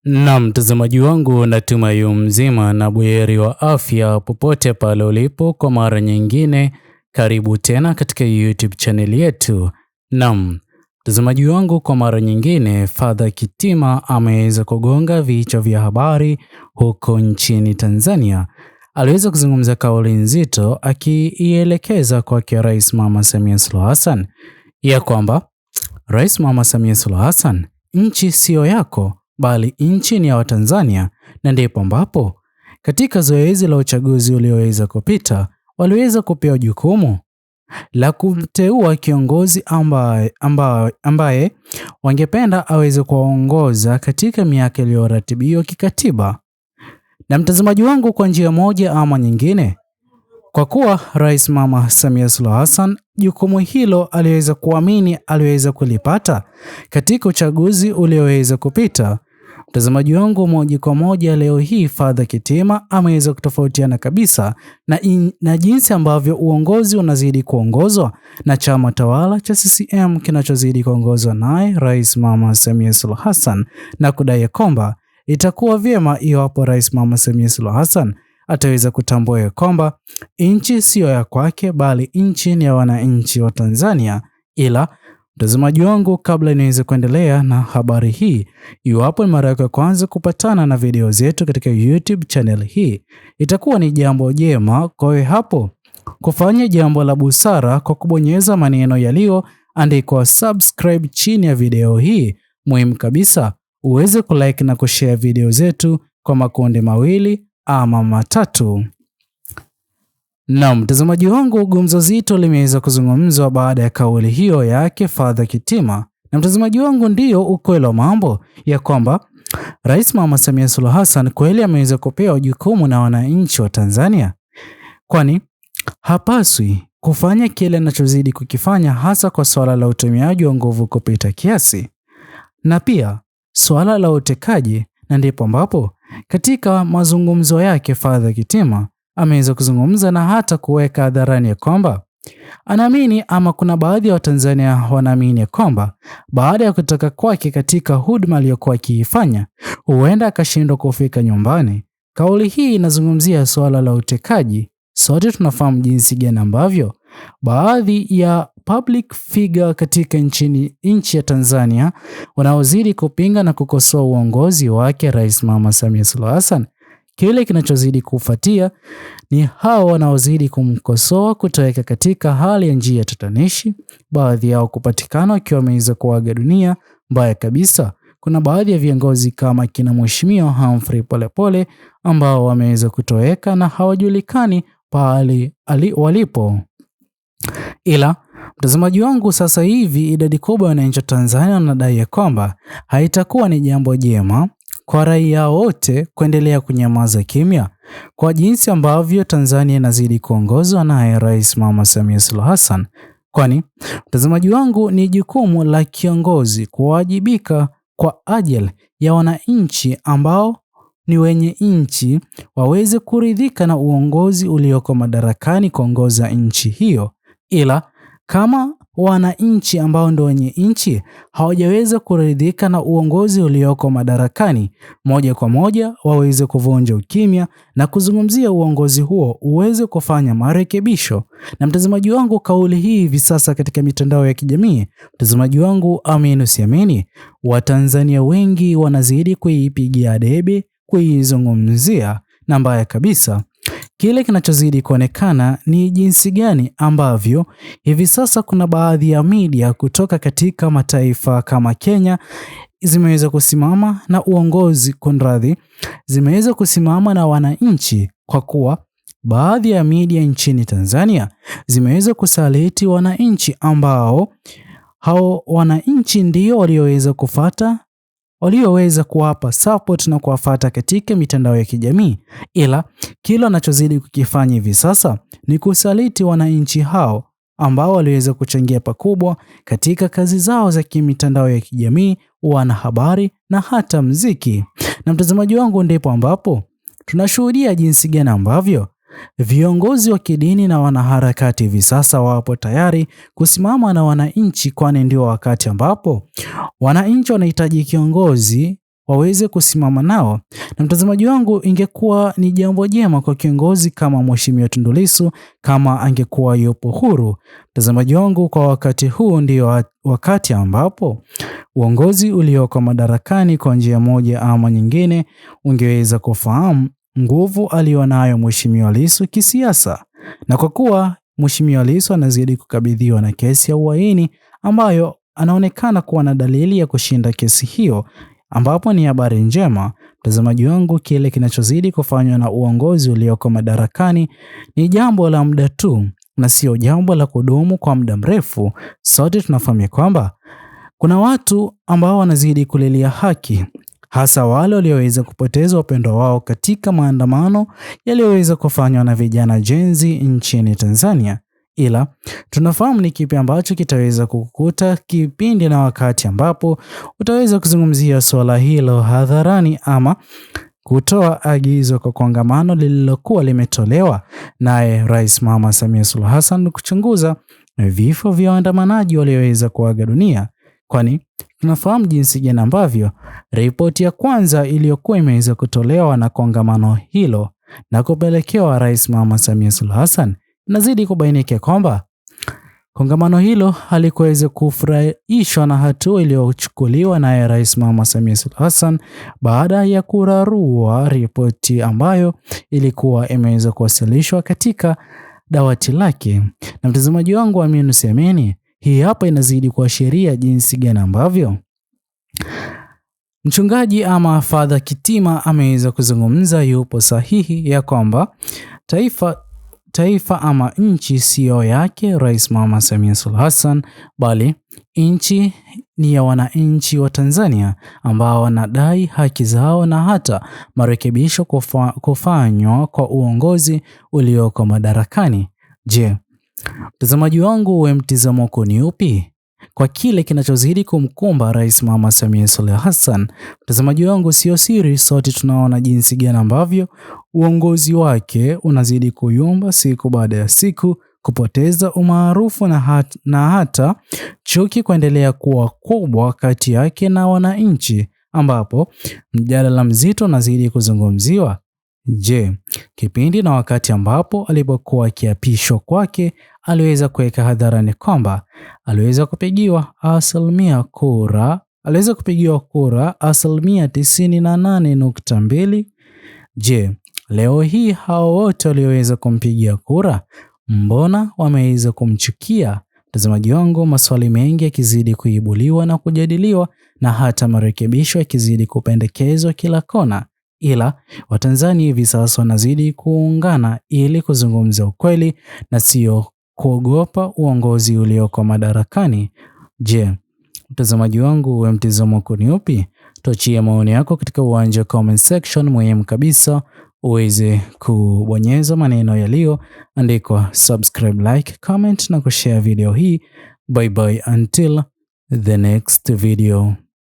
Na mtazamaji wangu, natumai mzima na buheri wa afya popote pale ulipo. Kwa mara nyingine, karibu tena katika YouTube channel yetu. Naam, mtazamaji wangu, kwa mara nyingine Father Kitima ameweza kugonga vichwa vya habari huko nchini Tanzania. Aliweza kuzungumza kauli nzito akiielekeza kwa Rais Mama Samia Suluhu Hassan ya kwamba Rais Mama Samia Suluhu Hassan, nchi sio yako bali nchi ni ya Watanzania, na ndipo ambapo katika zoezi la uchaguzi ulioweza kupita waliweza kupewa jukumu la kumteua kiongozi ambaye wangependa aweze kuongoza katika miaka iliyoratibiwa kikatiba. Na mtazamaji wangu, kwa njia moja ama nyingine, kwa kuwa Rais Mama Samia Suluhu Hassan jukumu hilo aliweza kuamini aliweza kulipata katika uchaguzi ulioweza kupita, mtazamaji wangu, moja kwa moja leo hii Father Kitima ameweza kutofautiana kabisa na jinsi ambavyo uongozi unazidi kuongozwa na chama tawala cha CCM kinachozidi kuongozwa naye Rais Mama Samia Suluhu Hassan, na kudai kwamba itakuwa vyema iwapo Rais Mama Samia Suluhu Hassan ataweza kutambua kwamba nchi sio ya kwake bali nchi ni ya wananchi wa Tanzania. Ila mtazamaji wangu, kabla niweze kuendelea na habari hii, iwapo ni mara yako ya kwanza kupatana na video zetu katika YouTube channel hii, itakuwa ni jambo jema kwa wewe hapo kufanya jambo la busara kwa kubonyeza maneno yaliyoandikwa subscribe chini ya video hii. Muhimu kabisa uweze kulike na kushare video zetu kwa makundi mawili ama matatu. Na mtazamaji wangu, gumzo zito limeweza kuzungumzwa baada ya kauli hiyo yake Father Kitima. Na mtazamaji wangu, ndio ukweli wa mambo ya kwamba Rais Mama Samia Suluhu Hassan kweli ameweza kupewa jukumu na wananchi wa Tanzania, kwani hapaswi kufanya kile anachozidi kukifanya, hasa kwa swala la utumiaji wa nguvu kupita kiasi na pia swala la utekaji. Na ndipo ambapo katika mazungumzo yake Father Kitima ameweza kuzungumza na hata kuweka hadharani ya kwamba anaamini ama kuna baadhi ya Watanzania wanaamini ya kwamba baada ya kutoka kwake katika huduma aliyokuwa akiifanya huenda akashindwa kufika nyumbani. Kauli hii inazungumzia swala la utekaji. Sote tunafahamu jinsi gani ambavyo baadhi ya public figure katika nchi ya Tanzania wanaozidi kupinga na kukosoa uongozi wake Rais Mama Samia Suluhu Hassan, kile kinachozidi kufuatia ni hao wanaozidi kumkosoa kutoweka katika hali ya njia tatanishi, baadhi yao kupatikana wakiwa wameweza kuaga dunia. Mbaya kabisa, kuna baadhi ya viongozi kama kina Mheshimiwa Humphrey Polepole ambao wameweza kutoweka na hawajulikani pahali walipo. Ila mtazamaji wangu, sasa hivi idadi kubwa ya wananchi wa Tanzania wanadai kwamba haitakuwa ni jambo jema kwa raia wote kuendelea kunyamaza kimya kwa jinsi ambavyo Tanzania inazidi kuongozwa na Rais Mama Samia Suluhu Hassan, kwani mtazamaji wangu, ni jukumu la kiongozi kuwajibika kwa ajili ya wananchi ambao ni wenye nchi waweze kuridhika na uongozi ulioko madarakani kuongoza nchi hiyo. Ila kama wananchi ambao ndio wenye nchi hawajaweza kuridhika na uongozi ulioko madarakani, moja kwa moja waweze kuvunja ukimya na kuzungumzia uongozi huo uweze kufanya marekebisho. Na mtazamaji wangu, kauli hii hivi sasa katika mitandao ya kijamii, mtazamaji wangu, amini usiamini, Watanzania wengi wanazidi kuipigia debe, kuizungumzia, na mbaya kabisa kile kinachozidi kuonekana ni jinsi gani ambavyo hivi sasa kuna baadhi ya media kutoka katika mataifa kama Kenya zimeweza kusimama na uongozi zimeweza kusimama na wananchi, kwa kuwa baadhi ya media nchini Tanzania zimeweza kusaliti wananchi ambao hao wananchi ndio walioweza kuwapa support na kuwafuata katika mitandao ya kijamii. Ila kila anachozidi kukifanya hivi sasa ni kusaliti wananchi hao ambao waliweza kuchangia pakubwa katika kazi zao za kimitandao ya kijamii, wanahabari na hata mziki. Na mtazamaji wangu, ndipo ambapo tunashuhudia jinsi gani ambavyo viongozi wa kidini na wanaharakati hivi sasa wapo tayari kusimama na wananchi, kwani ndio wakati ambapo wananchi wanahitaji kiongozi waweze kusimama nao. Na mtazamaji wangu, ingekuwa ni jambo jema kwa kiongozi kama Mheshimiwa Tundu Lissu kama angekuwa yupo huru. Mtazamaji wangu, kwa wakati huu ndio wakati ambapo uongozi ulioko madarakani kwa njia moja ama nyingine ungeweza kufahamu nguvu alionayo Mheshimiwa Lissu kisiasa. Na kwa kuwa Mheshimiwa Lissu anazidi kukabidhiwa na kesi ya uhaini ambayo anaonekana kuwa na dalili ya kushinda kesi hiyo, ambapo ni habari njema. Mtazamaji wangu, kile kinachozidi kufanywa na uongozi ulioko madarakani ni jambo la muda tu na sio jambo la kudumu kwa muda mrefu. Sote tunafahamu kwamba kuna watu ambao wanazidi kulilia haki, hasa wale walioweza kupoteza upendo wao katika maandamano yaliyoweza kufanywa na vijana Gen Z nchini Tanzania. Ila tunafahamu ni kipi ambacho kitaweza kukukuta kipindi na wakati ambapo utaweza kuzungumzia swala hilo hadharani ama kutoa agizo kwa kongamano lililokuwa limetolewa naye Rais Mama Samia Suluhu Hassan kuchunguza vifo vya waandamanaji walioweza kuaga dunia, kwani tunafahamu jinsi gani ambavyo ripoti ya kwanza iliyokuwa imeweza kutolewa na kongamano hilo na kupelekewa Rais Mama Samia Suluhu Hassan nazidi kubainika kwamba kongamano hilo halikuweza kufurahishwa na hatua iliyochukuliwa na Rais Mama Samia Suluhu Hassan baada ya kurarua ripoti ambayo ilikuwa imeweza kuwasilishwa katika dawati lake. Na mtazamaji wangu, amini usiamini, hii hapa inazidi kuashiria jinsi gani ambavyo mchungaji ama Father Kitima ameweza kuzungumza yupo sahihi ya kwamba taifa ama nchi sio yake Rais Mama Samia Suluhu Hassan, bali nchi ni ya wananchi wa Tanzania ambao wanadai haki zao na hata marekebisho kufanywa kwa uongozi ulioko madarakani. Je, mtazamaji wangu, we mtizamo wako ni upi kwa kile kinachozidi kumkumba Rais Mama Samia Suluhu Hassan? Mtazamaji wangu, sio siri, sote tunaona jinsi gani ambavyo uongozi wake unazidi kuyumba siku baada ya siku, kupoteza umaarufu na hata chuki kuendelea kuwa kubwa kati yake na wananchi, ambapo mjadala mzito unazidi kuzungumziwa. Je, kipindi na wakati ambapo alipokuwa kiapisho kwake aliweza kuweka hadharani kwamba aliweza kupigiwa kura 98.2. Je, leo hii hao wote walioweza kumpigia kura, mbona wameweza kumchukia? Mtazamaji wangu, maswali mengi yakizidi kuibuliwa na kujadiliwa na hata marekebisho yakizidi kupendekezwa kila kona, ila Watanzania hivi sasa wanazidi kuungana ili kuzungumza ukweli na sio kuogopa uongozi ulioko madarakani. Je, mtazamaji wangu, we mtazamo wako ni upi? Tuachie maoni yako katika uwanja wa comment section. Muhimu kabisa uweze kubonyeza maneno yaliyoandikwa subscribe, like, comment na kushare video hii. Bye bye until the next video.